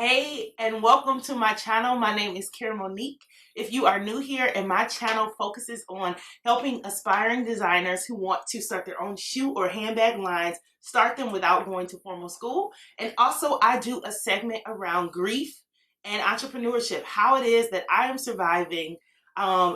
Hey, and welcome to my channel. My name is Care Monique. If you are new here, and my channel focuses on helping aspiring designers who want to start their own shoe or handbag lines, start them without going to formal school. And also I do a segment around grief and entrepreneurship, how it is that I am surviving,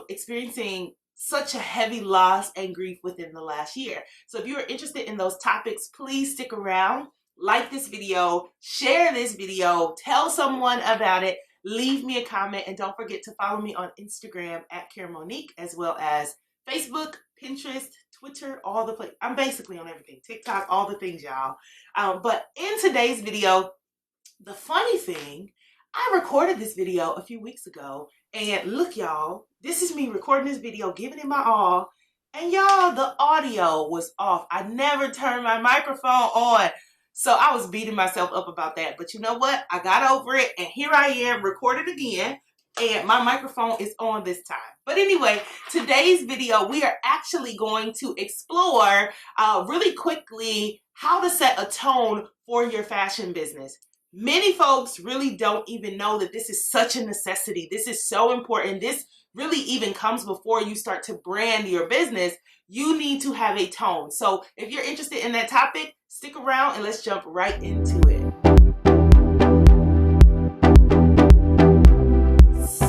experiencing such a heavy loss and grief within the last year. So if you are interested in those topics, please stick around. Like this video, share this video, tell someone about it, leave me a comment, and don't forget to follow me on Instagram at Care Monique, as well as Facebook, Pinterest, Twitter, all the places. I'm basically on everything. TikTok, all the things, y'all. But in today's video, the funny thing, I recorded this video a few weeks ago, and look, y'all, this is me recording this video, giving it my all, and y'all, the audio was off. I never turned my microphone on. So I was beating myself up about that. But you know what? I got over it, and here I am, recorded again, and my microphone is on this time. But anyway, today's video, we are actually going to explore really quickly how to set a tone for your fashion business. Many folks really don't even know that this is such a necessity. This is so important. This really even comes before you start to brand your business. You need to have a tone. So if you're interested in that topic, stick around and let's jump right into it.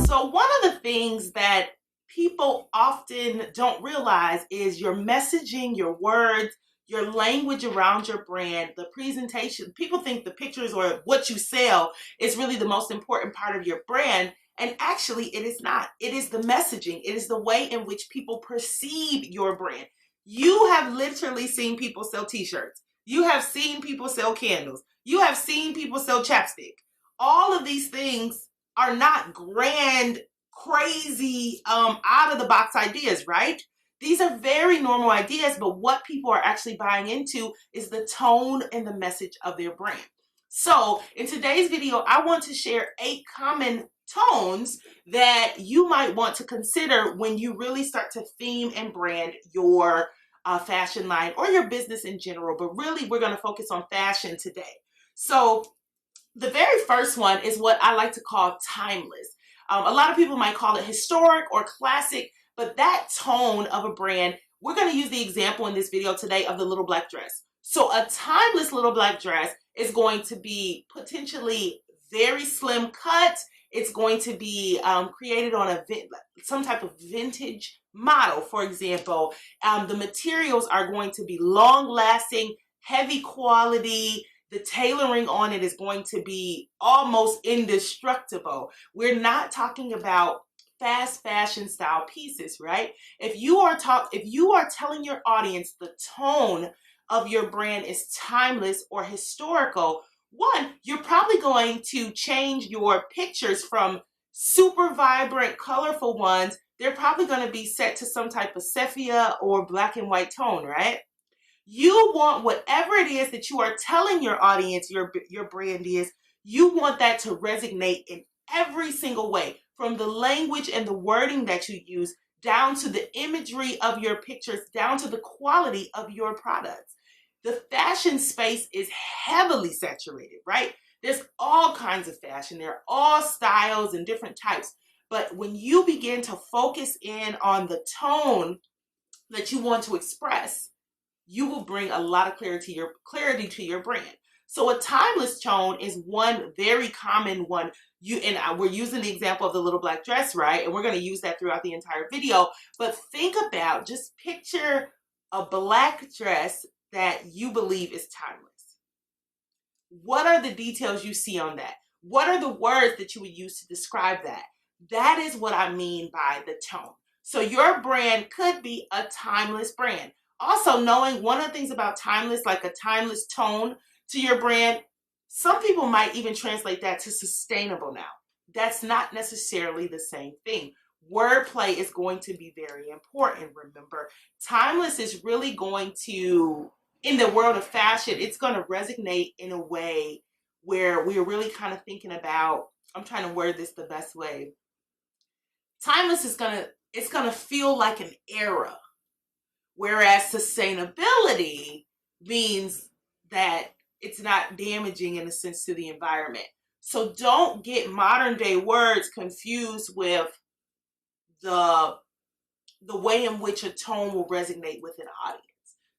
So one of the things that people often don't realize is your messaging, your words, your language around your brand, the presentation. People think the pictures or what you sell is really the most important part of your brand. And actually, it is not. It is the messaging. It is the way in which people perceive your brand. You have literally seen people sell t-shirts. You have seen people sell candles. You have seen people sell chapstick. All of these things are not grand, crazy, out of the box ideas, right? These are very normal ideas, but what people are actually buying into is the tone and the message of their brand. So in today's video, I want to share 8 common tones that you might want to consider when you really start to theme and brand your fashion line or your business in general. But really, we're going to focus on fashion today. So the very first one is what I like to call timeless. A lot of people might call it historic or classic, but that tone of a brand, we're going to use the example in this video today of the little black dress. So a timeless little black dress is going to be potentially very slim cut. It's going to be created on some type of vintage model, for example. The materials are going to be long-lasting, heavy quality. The tailoring on it is going to be almost indestructible. We're not talking about fast fashion style pieces, right? If you are telling your audience the tone of your brand is timeless or historical, one, you're probably going to change your pictures from super vibrant, colorful ones. They're probably going to be set to some type of sepia or black and white tone, right? You want whatever it is that you are telling your audience your brand is, you want that to resonate in every single way, from the language and the wording that you use, down to the imagery of your pictures, down to the quality of your products. The fashion space is heavily saturated, right? There's all kinds of fashion. There are all styles and different types. But when you begin to focus in on the tone that you want to express, you will bring a lot of clarity to your brand. So a timeless tone is one very common one. We're using the example of the little black dress, right? And we're going to use that throughout the entire video. But think about, just picture a black dress that you believe is timeless. What are the details you see on that? What are the words that you would use to describe that? That is what I mean by the tone. So your brand could be a timeless brand. Also, knowing one of the things about timeless, like a timeless tone to your brand, some people might even translate that to sustainable now. That's not necessarily the same thing. Wordplay is going to be very important. Remember, timeless is really going to, in the world of fashion, it's going to resonate in a way where we're really kind of thinking about, I'm trying to word this the best way. Timeless is it's going to feel like an era. Whereas sustainability means that it's not damaging in a sense to the environment. So don't get modern day words confused with the the way in which a tone will resonate with an audience.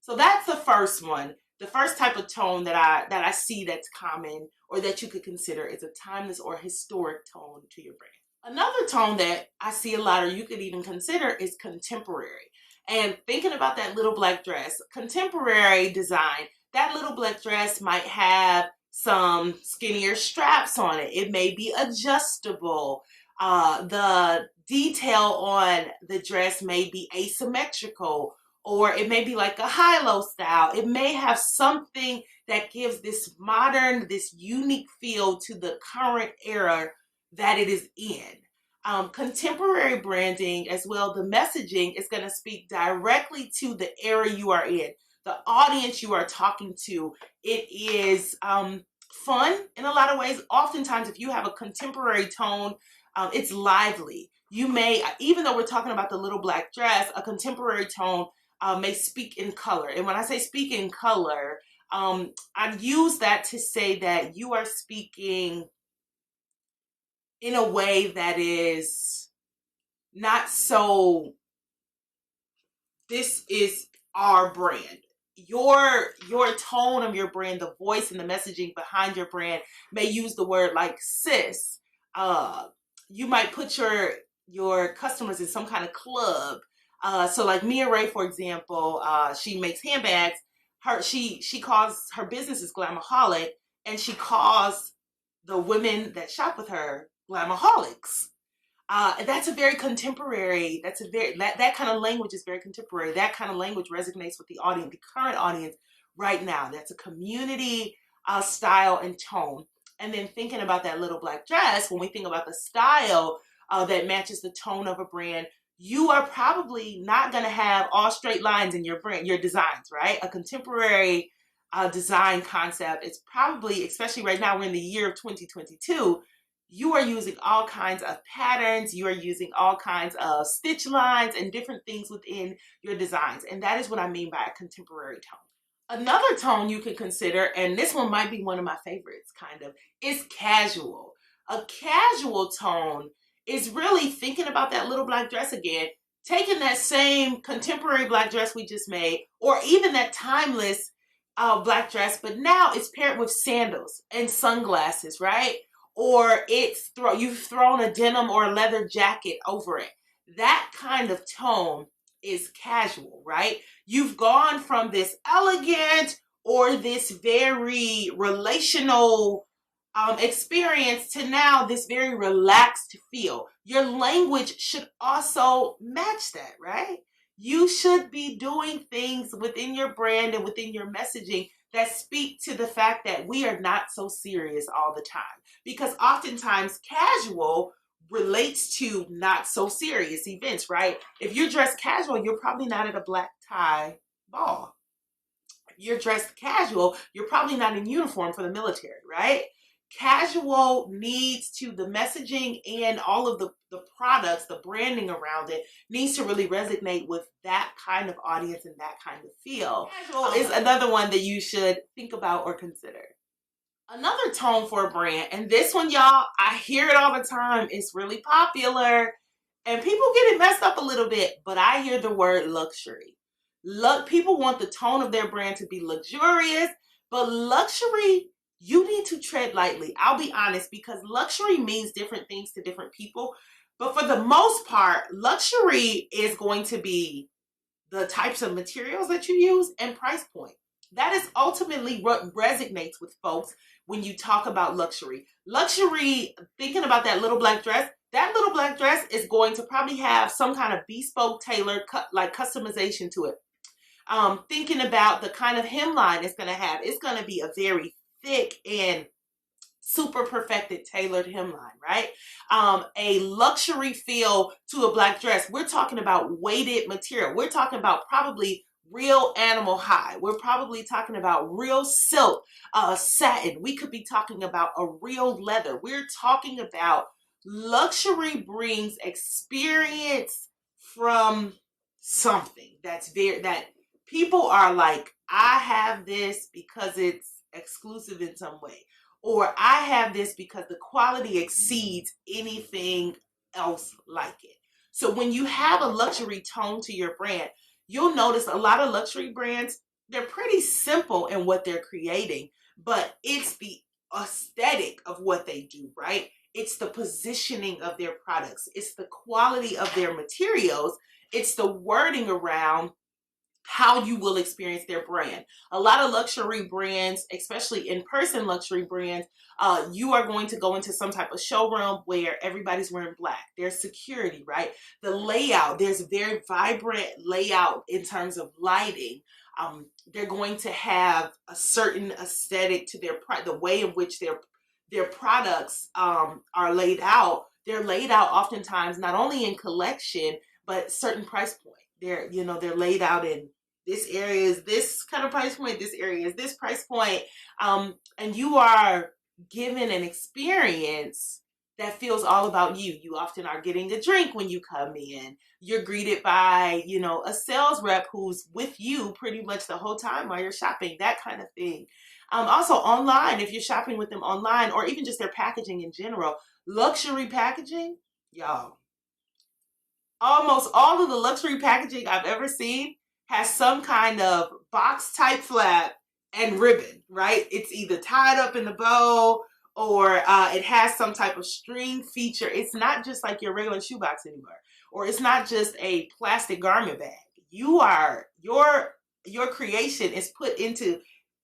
So that's the first one. The first type of tone that I see that's common or that you could consider is a timeless or historic tone to your brand. Another tone that I see a lot, or you could even consider, is contemporary. And thinking about that little black dress, contemporary design, that little black dress might have some skinnier straps on it. It may be adjustable. The detail on the dress may be asymmetrical, or it may be like a high-low style. It may have something that gives this modern, this unique feel to the current era that it is in. Contemporary branding as well, the messaging is going to speak directly to the era you are in, the audience you are talking to. It is fun in a lot of ways. Oftentimes, if you have a contemporary tone, it's lively. You may, even though we're talking about the little black dress, a contemporary tone may speak in color. And when I say speak in color, I use that to say that you are speaking in a way that is not so, this is our brand. Your tone of your brand, the voice and the messaging behind your brand may use the word like sis. You might put your customers in some kind of club. So like Mia Ray, for example, she makes handbags. She calls her business is Glamaholic, and she calls the women that shop with her Glamaholics. That's a very contemporary, that's a very, that kind of language is very contemporary. That kind of language resonates with the audience, the current audience right now. That's a community style and tone. And then thinking about that little black dress, when we think about the style that matches the tone of a brand, you are probably not going to have all straight lines in your brand, your designs, right? A contemporary design concept is probably, especially right now, we're in the year of 2022, you are using all kinds of patterns, you are using all kinds of stitch lines and different things within your designs. And that is what I mean by a contemporary tone. Another tone you can consider, and this one might be one of my favorites, kind of, is casual. A casual tone is really thinking about that little black dress again, taking that same contemporary black dress we just made, or even that timeless black dress, but now it's paired with sandals and sunglasses, right? Or you've thrown a denim or a leather jacket over it. That kind of tone is casual, right? You've gone from this elegant or this very relational experience to now this very relaxed feel. Your language should also match that, right? You should be doing things within your brand and within your messaging that speak to the fact that we are not so serious all the time. Because oftentimes casual relates to not so serious events, right? If you're dressed casual, you're probably not at a black tie ball. If you're dressed casual, you're probably not in uniform for the military, right? Casual needs to, the messaging and all of the products, the branding around it needs to really resonate with that kind of audience and that kind of feel. Casual is another one that you should think about or consider. Another tone for a brand, and this one, y'all, I hear it all the time. It's really popular, and people get it messed up a little bit, but I hear the word luxury. People want the tone of their brand to be luxurious, but luxury, you need to tread lightly. I'll be honest, because luxury means different things to different people. But for the most part, luxury is going to be the types of materials that you use and price point. That is ultimately what resonates with folks when you talk about luxury. Luxury, thinking about that little black dress is going to probably have some kind of bespoke tailored customization to it. Thinking about the kind of hemline it's going to have, it's going to be a very thick and super perfected tailored hemline, right? A luxury feel to a black dress. We're talking about weighted material. We're talking about probably real animal hide. We're probably talking about real silk, satin. We could be talking about a real leather. We're talking about luxury brings experience from something that people are like, I have this because it's exclusive in some way. or I have this because the quality exceeds anything else like it. So when you have a luxury tone to your brand, you'll notice a lot of luxury brands, they're pretty simple in what they're creating, but it's the aesthetic of what they do, right? It's the positioning of their products. It's the quality of their materials. It's the wording around how you will experience their brand. A lot of luxury brands, especially in-person luxury brands, you are going to go into some type of showroom where everybody's wearing black. There's security, right? The layout, there's a very vibrant layout in terms of lighting. They're going to have a certain aesthetic to the way in which their products are laid out. They're laid out oftentimes not only in collection, but certain price point. They're laid out in this area is this kind of price point, this area is this price point, and you are given an experience that feels all about you. You often are getting a drink when you come in. You're greeted by, a sales rep who's with you pretty much the whole time while you're shopping, that kind of thing. Also online, if you're shopping with them online, or even just their packaging in general, luxury packaging, y'all. Almost all of the luxury packaging I've ever seen has some kind of box type flap and ribbon, right? It's either tied up in a bow or it has some type of string feature. It's not just like your regular shoebox anymore, or it's not just a plastic garment bag. Your creation is put into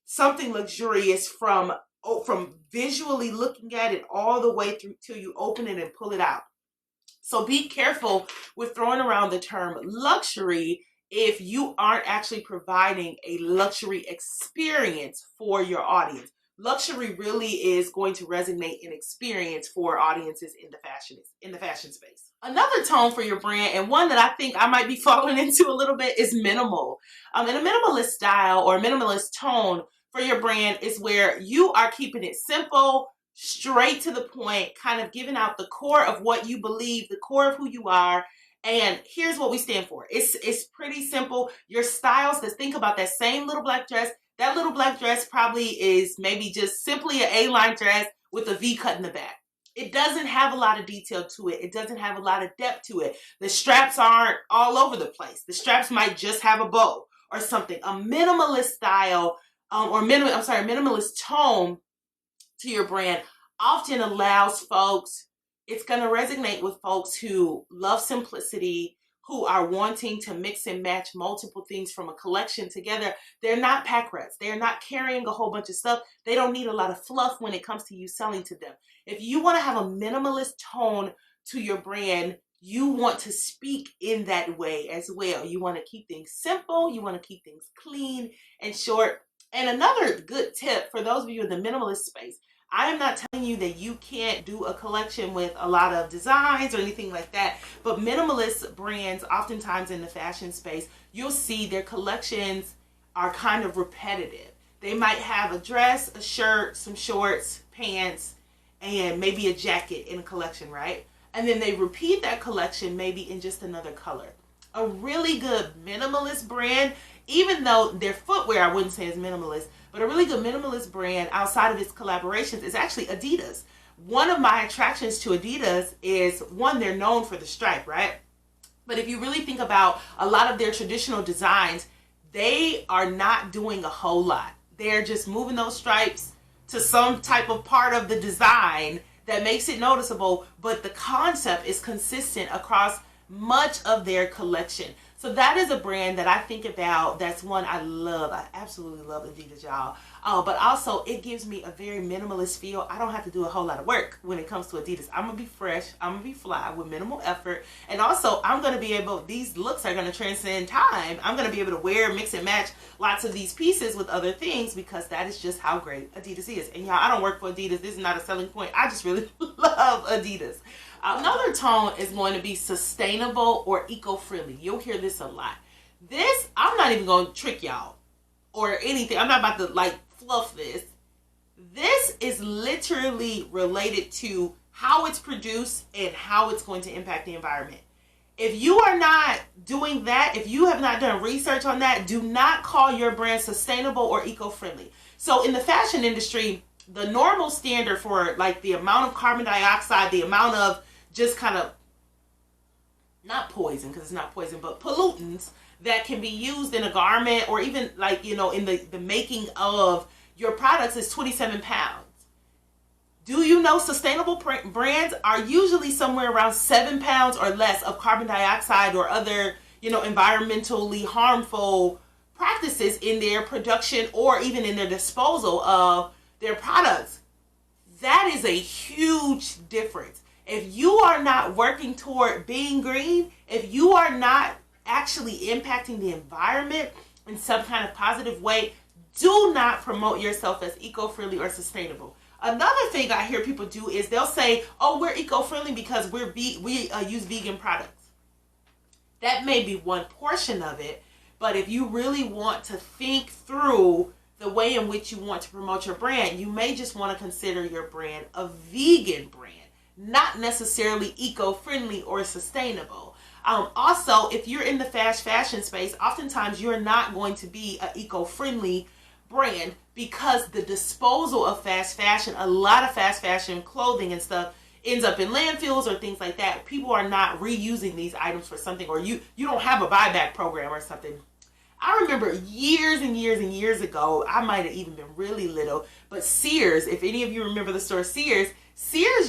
something luxurious from visually looking at it all the way through till you open it and pull it out. So be careful with throwing around the term luxury if you aren't actually providing a luxury experience for your audience. Luxury really is going to resonate in experience for audiences in the fashion space. Another tone for your brand, and one that I think I might be falling into a little bit, is minimal. In a minimalist style or minimalist tone for your brand is where you are keeping it simple, straight to the point, kind of giving out the core of what you believe, the core of who you are. And here's what we stand for. It's pretty simple. Your styles, let's think about that same little black dress. That little black dress probably is maybe just simply an A-line dress with a V cut in the back. It doesn't have a lot of detail to it. It doesn't have a lot of depth to it. The straps aren't all over the place. The straps might just have a bow or something. A minimalist style minimalist tone to your brand often allows folks, it's going to resonate with folks who love simplicity, who are wanting to mix and match multiple things from a collection together. They're not pack rats. They're not carrying a whole bunch of stuff. They don't need a lot of fluff when it comes to you selling to them. If you want to have a minimalist tone to your brand, you want to speak in that way as well. You want to keep things simple. You want to keep things clean and short. And another good tip for those of you in the minimalist space, I am not telling you that you can't do a collection with a lot of designs or anything like that, but minimalist brands, oftentimes in the fashion space, you'll see their collections are kind of repetitive. They might have a dress, a shirt, some shorts, pants, and maybe a jacket in a collection, right? And then they repeat that collection maybe in just another color. A really good minimalist brand, even though their footwear I wouldn't say is minimalist, but a really good minimalist brand outside of its collaborations is actually Adidas. One of my attractions to Adidas is, one, they're known for the stripe, right? But if you really think about a lot of their traditional designs, they are not doing a whole lot. They're just moving those stripes to some type of part of the design that makes it noticeable, but the concept is consistent across much of their collection. So that is a brand that I think about. That's one I love. I absolutely love Adidas, y'all. But also it gives me a very minimalist feel. I don't have to do a whole lot of work when it comes to Adidas. I'm gonna be fresh. I'm gonna be fly with minimal effort. And also I'm gonna be able, these looks are gonna transcend time. I'm gonna be able to wear, mix and match lots of these pieces with other things because that is just how great Adidas is. And y'all, I don't work for Adidas. This is not a selling point. I just really love Adidas. Another tone is going to be sustainable or eco-friendly. You'll hear this a lot. This, I'm not even going to trick y'all or anything. I'm not about to like fluff this. This is literally related to how it's produced and how it's going to impact the environment. If you are not doing that, if you have not done research on that, do not call your brand sustainable or eco-friendly. So in the fashion industry, the normal standard for like the amount of carbon dioxide, the amount of just kind of, not poison, because it's not poison, but pollutants that can be used in a garment or even like, you know, in the making of your products is 27 pounds. Do you know sustainable brands are usually somewhere around 7 pounds or less of carbon dioxide or other, you know, environmentally harmful practices in their production or even in their disposal of their products? That is a huge difference. If you are not working toward being green, if you are not actually impacting the environment in some kind of positive way, do not promote yourself as eco-friendly or sustainable. Another thing I hear people do is they'll say, oh, we're eco-friendly because we use vegan products. That may be one portion of it, but if you really want to think through the way in which you want to promote your brand, you may just want to consider your brand a vegan brand, not necessarily eco-friendly or sustainable. Also, if you're in the fast fashion space, oftentimes you're not going to be an eco-friendly brand because the disposal of fast fashion, a lot of fast fashion clothing and stuff ends up in landfills or things like that. People are not reusing these items for something, or you don't have a buyback program or something. I remember years and years and years ago, I might have even been really little, but Sears, if any of you remember the store Sears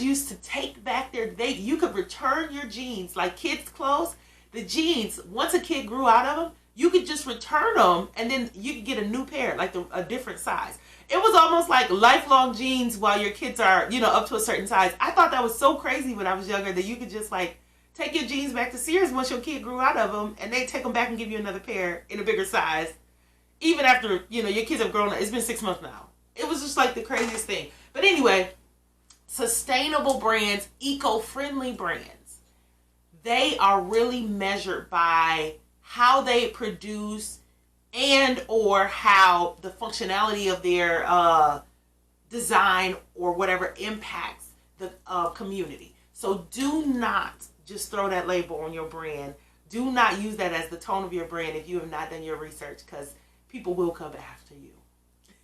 used to take back you could return your jeans, like kids' clothes, the jeans, once a kid grew out of them, you could just return them and then you could get a new pair, like a different size. It was almost like lifelong jeans while your kids are, you know, up to a certain size. I thought that was so crazy when I was younger that you could just like take your jeans back to Sears once your kid grew out of them and they take them back and give you another pair in a bigger size. Even after, you know, your kids have grown up. It's been 6 months now. It was just like the craziest thing. But anyway, sustainable brands, eco-friendly brands, they are really measured by how they produce and or how the functionality of their design or whatever impacts the community. So do not just throw that label on your brand. Do not use that as the tone of your brand if you have not done your research, because people will come after you.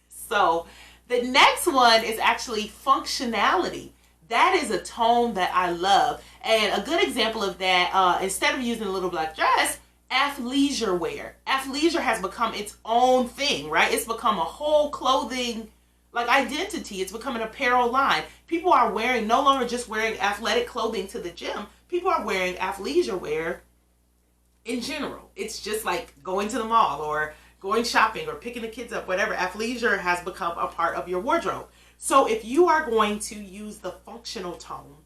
So the next one is actually functionality. That is a tone that I love. And a good example of that, instead of using a little black dress, athleisure wear. Athleisure has become its own thing, right? It's become a whole clothing like identity. It's become an apparel line. People are no longer just wearing athletic clothing to the gym. People are wearing athleisure wear in general. It's just like going to the mall or going shopping or picking the kids up, whatever. Athleisure has become a part of your wardrobe. So if you are going to use the functional tone,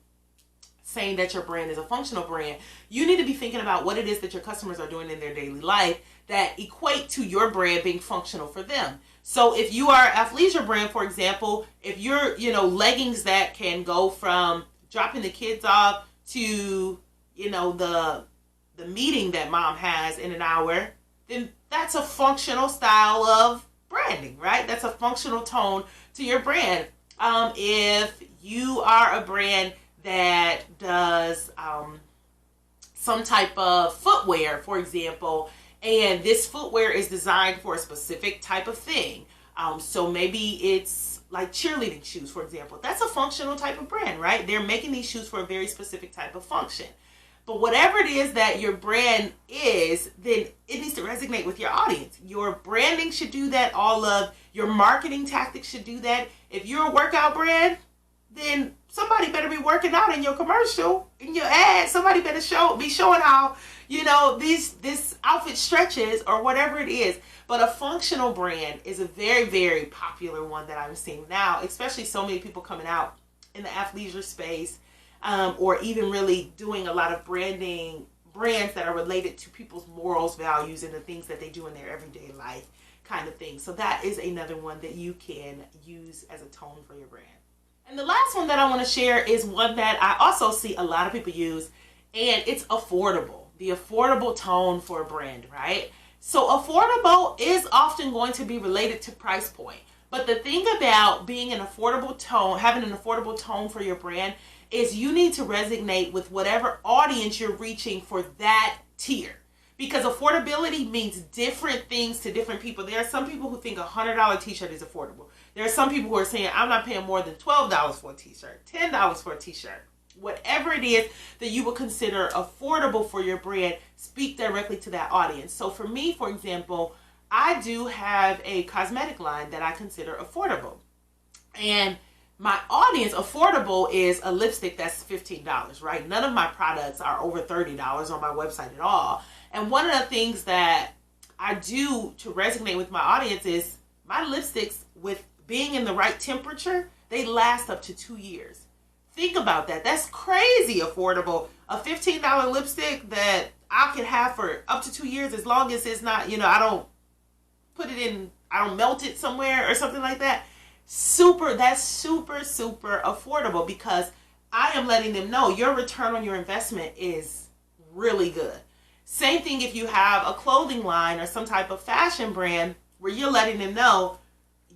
saying that your brand is a functional brand, you need to be thinking about what it is that your customers are doing in their daily life that equate to your brand being functional for them. So if you are an athleisure brand, for example, if you're, you know, leggings that can go from dropping the kids off to, you know, the meeting that mom has in an hour, then that's a functional style of branding, right? That's a functional tone to your brand. If you are a brand that does some type of footwear, for example, and this footwear is designed for a specific type of thing. So maybe it's like cheerleading shoes, for example. That's a functional type of brand, right? They're making these shoes for a very specific type of function. But whatever it is that your brand is, then it needs to resonate with your audience. Your branding should do that. All of your marketing tactics should do that. If you're a workout brand, then somebody better be working out in your commercial, in your ad. Somebody better be showing how, you know, this outfit stretches or whatever it is. But a functional brand is a very, very popular one that I'm seeing now, especially so many people coming out in the athleisure space, or even really doing a lot of brands that are related to people's morals, values, and the things that they do in their everyday life kind of thing. So that is another one that you can use as a tone for your brand. And the last one that I want to share is one that I also see a lot of people use, and it's affordable. The affordable tone for a brand, right? So affordable is often going to be related to price point. But the thing about being an affordable tone, having an affordable tone for your brand, is you need to resonate with whatever audience you're reaching for that tier. because affordability means different things to different people. There are some people who think $100 t-shirt is affordable. There are some people who are saying, I'm not paying more than $12 for a t-shirt, $10 for a t-shirt. Whatever it is that you would consider affordable for your brand, speak directly to that audience. So for me, for example, I do have a cosmetic line that I consider affordable. And my audience, affordable is a lipstick that's $15, right? None of my products are over $30 on my website at all. And one of the things that I do to resonate with my audience is my lipsticks, with being in the right temperature, they last up to 2 years. Think about that. That's crazy affordable. A $15 lipstick that I could have for up to 2 years, as long as it's not, I don't put it in, I don't melt it somewhere or something like that. That's super affordable, because I am letting them know your return on your investment is really good. Same thing if you have a clothing line or some type of fashion brand where you're letting them know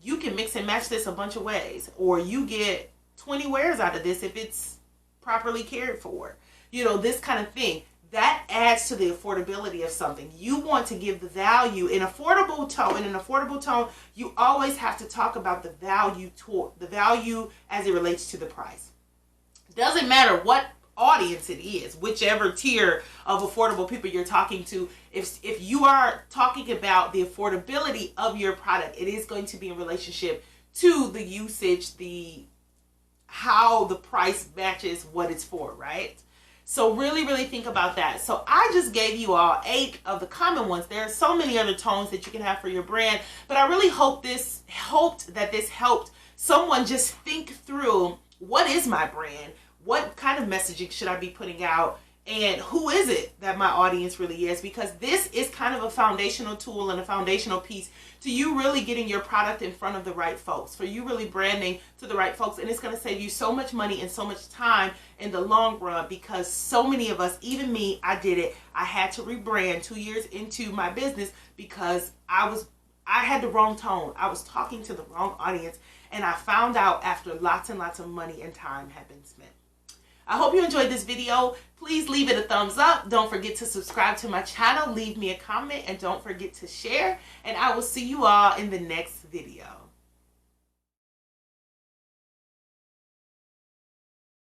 you can mix and match this a bunch of ways, or you get 20 wears out of this if it's properly cared for. This kind of thing. That adds to the affordability of something. You want to give the value in affordable tone. In an affordable tone, you always have to talk about the value as it relates to the price. Doesn't matter what audience it is, whichever tier of affordable people you're talking to. If you are talking about the affordability of your product, it is going to be in relationship to the usage, how the price matches what it's for, right? So really think about that. So I just gave you all 8 of the common ones. There are so many other tones that you can have for your brand, but I really hoped that this helped someone just think through, what is my brand? What kind of messaging should I be putting out? And who is it that my audience really is? Because this is kind of a foundational tool and a foundational piece to you really getting your product in front of the right folks, for you really branding to the right folks. And it's going to save you so much money and so much time in the long run, because so many of us, even me, I did it. I had to rebrand 2 years into my business because I had the wrong tone. I was talking to the wrong audience, and I found out after lots and lots of money and time had been spent. I hope you enjoyed this video. Please leave it a thumbs up. Don't forget to subscribe to my channel. Leave me a comment, and don't forget to share. And I will see you all in the next video.